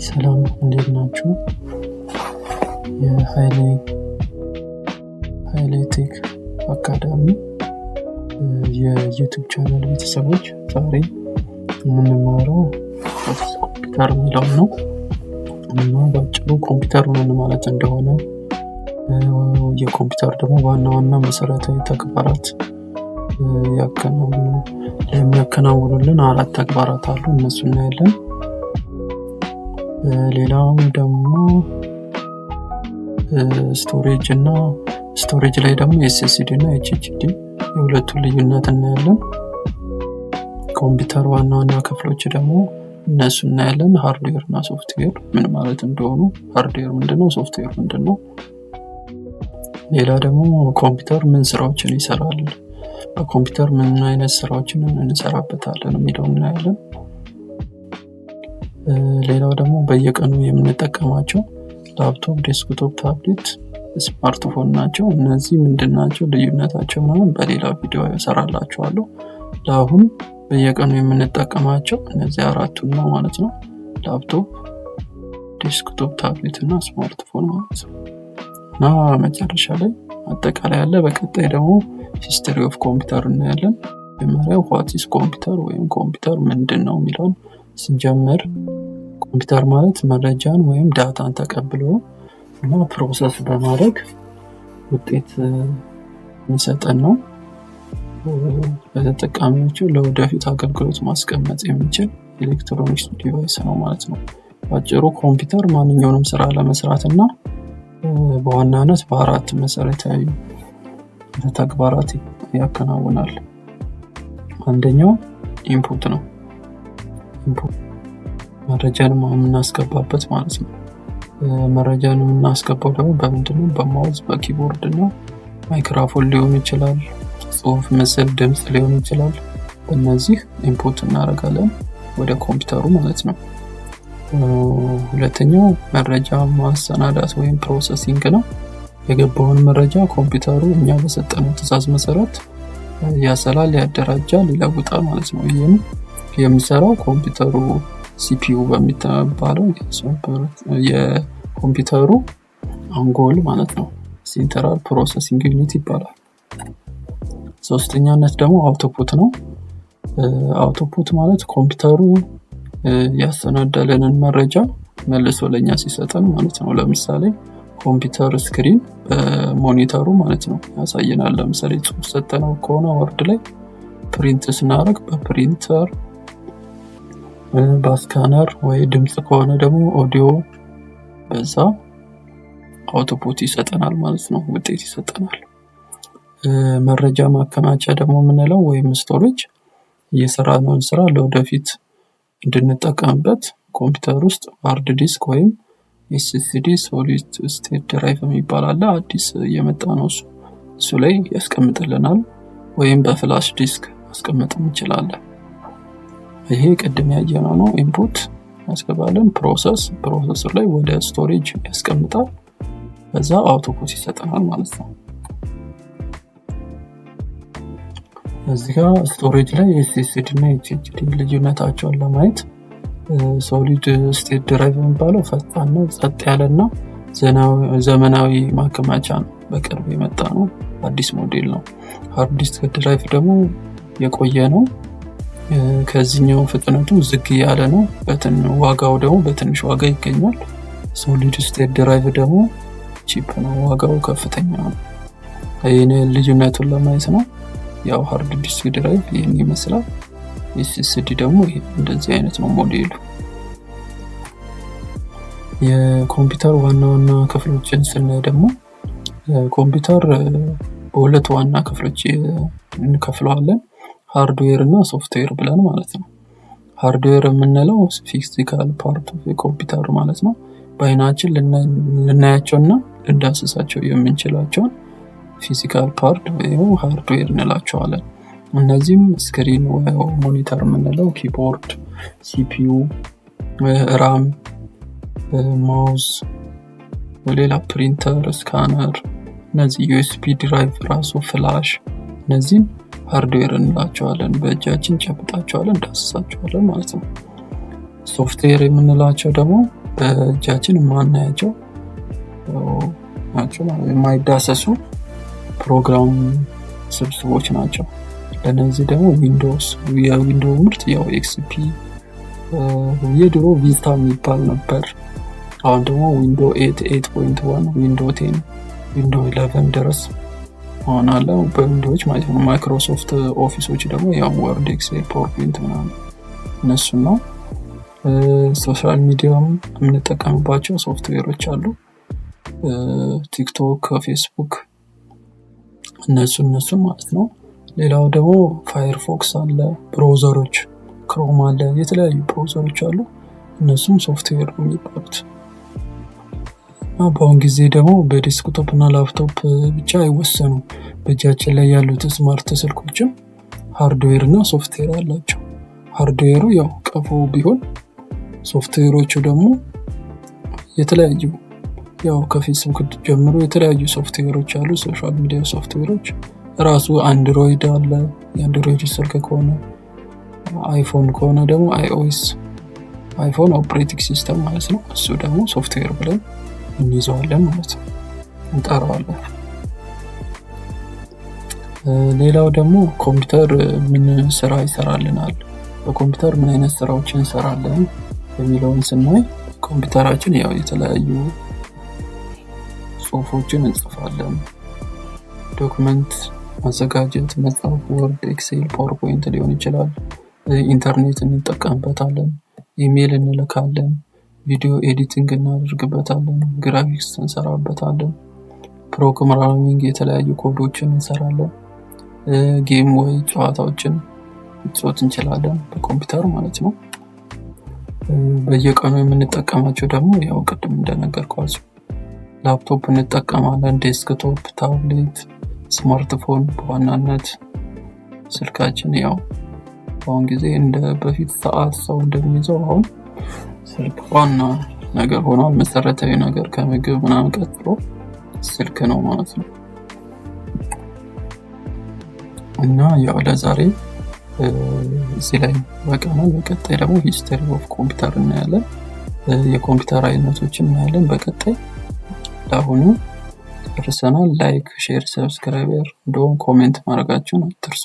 ሰላም እንዴት ናችሁ? የሃይላይት ቴክ አካዳሚ የዩቲዩብ ቻናል ቤተሰቦች ዛሬ የምንማረው ኮምፒውተር የሚለውን ነው እና በአጭሩ ኮምፒውተር ምን ማለት እንደሆነ የኮምፒውተር ደግሞ ዋና መሰረታዊ ተግባራት የሚያከናውኑልን 4 ተግባራት አሉ። እነሱ እናያለን። ሌላውም ደግሞ ስቶሬጅ ላይ ደግሞ SSD እና HDD የሁለቱን ልዩነት እናያለን። ኮምፒውተር ዋና ክፍሎች ደግሞ እነሱ እናያለን። ሃርድዌር እና ሶፍትዌር ምን ማለት እንደሆኑ፣ ሃርድዌር ምንድነው፣ ሶፍትዌር ምንድነው። ሌላ ደግሞ ኮምፒውተር ምን ስራዎችን ይሰራል፣ በኮምፒውተር ምን አይነት ስራዎችን እንሰራበታለን የሚለውን እናያለን። ሌላው ደግሞ በየቀኑ የምንጠቀማቸው ላፕቶፕ፣ ዴስክቶፕ፣ ታብሌት፣ ስማርትፎን ናቸው። እነዚህ ምንድን ናቸው፣ ልዩነታቸው ምናምን በሌላ ቪዲዮ እሰራላችኋለሁ። ለአሁን በየቀኑ የምንጠቀማቸው እነዚህ 4ቱን ነው ማለት ነው። ላፕቶፕ፣ ዴስክቶፕ፣ ታብሌት እና ስማርትፎን ማለት ነው። እና መጨረሻ ላይ አጠቃላይ ያለ። በቀጣይ ደግሞ ሂስትሪ ኦፍ ኮምፒውተር እናያለን። መጀመሪያው ዋት ኢዝ ኮምፒውተር ወይም ኮምፒውተር ምንድን ነው የሚለውን ስንጀምር፣ ኮምፒውተር ማለት መረጃን ወይም ዳታን ተቀብሎ እና ፕሮሰስ በማድረግ ውጤት የሚሰጠን ነው። ለተጠቃሚዎቹ ለወደፊት አገልግሎት ማስቀመጥ የሚችል ኤሌክትሮኒክስ ዲቫይስ ነው ማለት ነው። በአጭሩ ኮምፒውተር ማንኛውንም ስራ ለመስራት እና በዋናነት በ4 መሰረታዊ ተግባራት ያከናውናል። አንደኛው ኢንፑት ነው። ኢንፑት መረጃን የምናስገባበት ማለት ነው። መረጃን የምናስገባው ደግሞ በምንድነው? በማውዝ፣ በኪቦርድ እና ማይክሮፎን ሊሆን ይችላል። ጽሁፍ፣ ምስል፣ ድምጽ ሊሆን ይችላል። በእነዚህ ኢንፑት እናደርጋለን ወደ ኮምፒውተሩ ማለት ነው። ሁለተኛው መረጃ ማሰናዳት ወይም ፕሮሰሲንግ ነው። የገባውን መረጃ ኮምፒውተሩ እኛ በሰጠነው ትዕዛዝ መሰረት ያሰላል፣ ያደራጃል፣ ይለውጣል ማለት ነው። ይህም የሚሰራው ኮምፒውተሩ CPU በሚባለው የኮምፒውተሩ አንጎል ማለት ነው። ሴንትራል ፕሮሰሲንግ ዩኒት ይባላል። ሶስተኛነት ደግሞ አውቶፑት ነው። አውቶፑት ማለት ኮምፒውተሩ ያሰናዳልንን መረጃ መልሶ ለኛ ሲሰጠን ማለት ነው። ለምሳሌ ኮምፒውተር ስክሪን በሞኒተሩ ማለት ነው ያሳየናል። ለምሳሌ ጽሁፍ ሰጠነው ከሆነ ወርድ ላይ ፕሪንት ስናደርግ በፕሪንተር፣ በስካነር ወይ ድምጽ ከሆነ ደግሞ ኦዲዮ በዛ አውቶፑት ይሰጠናል ማለት ነው፣ ውጤት ይሰጠናል። መረጃ ማከማቻ ደግሞ የምንለው ወይም ስቶሬጅ እየሰራነውን ስራ ለወደፊት እንድንጠቀምበት ኮምፒውተር ውስጥ ሃርድ ዲስክ ወይም SSD ሶሊድ ስቴት ድራይቭ የሚባል አለ። አዲስ እየመጣ ነው እሱ ላይ ያስቀምጥልናል። ወይም በፍላሽ ዲስክ ማስቀመጥ እንችላለን። ይሄ ቅድም ያየነው ነው። ኢንፑት ያስገባልን፣ ፕሮሰሰር ላይ ወደ ስቶሬጅ ያስቀምጣል፣ በዛ አውቶፑት ይሰጠናል ማለት ነው። እዚህ ጋር ስቶሬጅ ላይ SSD እና HDD ልዩነታቸውን ለማየት ሶሊድ ስቴት ድራይቭ የሚባለው ፈጣን ነው፣ ጸጥ ያለና ዘመናዊ ማከማቻ ነው። በቅርብ የመጣ ነው፣ አዲስ ሞዴል ነው። ሃርድ ዲስክ ድራይቭ ደግሞ የቆየ ነው። ከዚህኛው ፍጥነቱ ዝግ ያለ ነው፣ ዋጋው ደግሞ በትንሽ ዋጋ ይገኛል። ሶሊድ ስቴት ድራይቭ ደግሞ ቺፕ ነው፣ ዋጋው ከፍተኛ ነው። ይሄን ልዩነቱን ለማየት ነው። ያው ሃርድ ዲስክ ድራይቭ ይሄን ይመስላል። SSD ደግሞ እንደዚህ አይነት ነው ሞዴሉ። የኮምፒውተር ዋና ክፍሎችን ስናይ ደግሞ ኮምፒውተር በሁለት ዋና ክፍሎች እንከፍለዋለን፣ ሃርድዌር እና ሶፍትዌር ብለን ማለት ነው። ሃርድዌር የምንለው ፊዚካል ፓርት ኦፍ ኮምፒውተር ማለት ነው። በአይናችን ልናያቸውና ልንዳስሳቸው የምንችላቸውን ፊዚካል ፓርት ወይም ሃርድዌር እንላቸዋለን። እነዚህም ስክሪን ወይ ሞኒተር የምንለው፣ ኪቦርድ፣ CPU፣ ራም፣ ማውዝ፣ ሌላ ፕሪንተር፣ ስካነር፣ እነዚህ USB ድራይቭ ራሱ፣ ፍላሽ፣ እነዚህም ሃርድዌር እንላቸዋለን። በእጃችን ጨብጣቸዋለን፣ ዳስሳቸዋለን ማለት ነው። ሶፍትዌር የምንላቸው ደግሞ በእጃችን የማናያቸው ናቸው፣ የማይዳሰሱ ፕሮግራም ስብስቦች ናቸው። ለነዚህ ደግሞ የዊንዶው ምርት ያው ኤክስፒ የድሮ ቪስታ የሚባል ነበር። አሁን ደግሞ ዊንዶው 8 8.1 ዊንዶው 10 ዊንዶው 11 ድረስ አሁን አለ በዊንዶዎች ማለት ነው። ማይክሮሶፍት ኦፊሶች ደግሞ ያው ወርድ፣ ኤክሴል፣ ፓወርፖይንት ምናምን እነሱን ነው። ሶሻል ሚዲያም የምንጠቀምባቸው ሶፍትዌሮች አሉ፣ ቲክቶክ፣ ፌስቡክ እነሱን ማለት ነው። ሌላው ደግሞ ፋየርፎክስ አለ፣ ብራውዘሮች ክሮም አለ፣ የተለያዩ ብራውዘሮች አሉ። እነሱም ሶፍትዌር ነው የሚባሉት። በአሁን ጊዜ ደግሞ በዴስክቶፕ እና ላፕቶፕ ብቻ አይወሰኑም። በእጃችን ላይ ያሉት ስማርት ስልኮችም ሃርድዌር እና ሶፍትዌር አላቸው። ሃርድዌሩ ያው ቀፎ ቢሆን ሶፍትዌሮቹ ደግሞ የተለያዩ ያው ከፌስቡክ ጀምሮ የተለያዩ ሶፍትዌሮች አሉ፣ ሶሻል ሚዲያ ሶፍትዌሮች። ራሱ አንድሮይድ አለ፣ የአንድሮይድ ስልክ ከሆነ አይፎን ከሆነ ደግሞ አይኦኤስ አይፎን ኦፕሬቲንግ ሲስተም ማለት ነው። እሱ ደግሞ ሶፍትዌር ብለን እንይዘዋለን ማለት ነው፣ እንጠራዋለን። ሌላው ደግሞ ኮምፒውተር ምን ስራ ይሰራልናል፣ በኮምፒውተር ምን አይነት ስራዎችን እንሰራለን የሚለውን ስናይ ኮምፒውተራችን ያው የተለያዩ ጽሁፎችን እንጽፋለን፣ ዶክመንት ማዘጋጀት፣ መጻፍ፣ ወርድ፣ ኤክሴል፣ ፓወርፖይንት ሊሆን ይችላል። ኢንተርኔት እንጠቀምበታለን፣ ኢሜል እንልካለን፣ ቪዲዮ ኤዲቲንግ እናደርግበታለን፣ ግራፊክስ እንሰራበታለን፣ ፕሮግራሚንግ የተለያዩ ኮዶችን እንሰራለን፣ ጌም ወይ ጨዋታዎችን መጫወት እንችላለን በኮምፒውተር ማለት ነው። በየቀኑ የምንጠቀማቸው ደግሞ ያው ቅድም እንደነገርኳችሁ ላፕቶፕ እንጠቀማለን፣ ዴስክቶፕ፣ ታብሌት፣ ስማርትፎን በዋናነት ስልካችን ያው በአሁን ጊዜ እንደ በፊት ሰዓት ሰው እንደሚይዘው አሁን ስልክ ዋና ነገር ሆኗል። መሰረታዊ ነገር ከምግብ ምናምን ቀጥሎ ስልክ ነው ማለት ነው። እና ያው ለዛሬ እዚህ ላይ በቃናል። በቀጣይ ደግሞ ሂስቶሪ ኦፍ ኮምፒውተር እናያለን፣ የኮምፒውተር አይነቶችን እናያለን በቀጣይ። ለአሁኑ ጨርሰናል። ላይክ፣ ሼር፣ ሰብስክራይብ እንደውም ኮሜንት ማድረጋችሁን አትርሱ።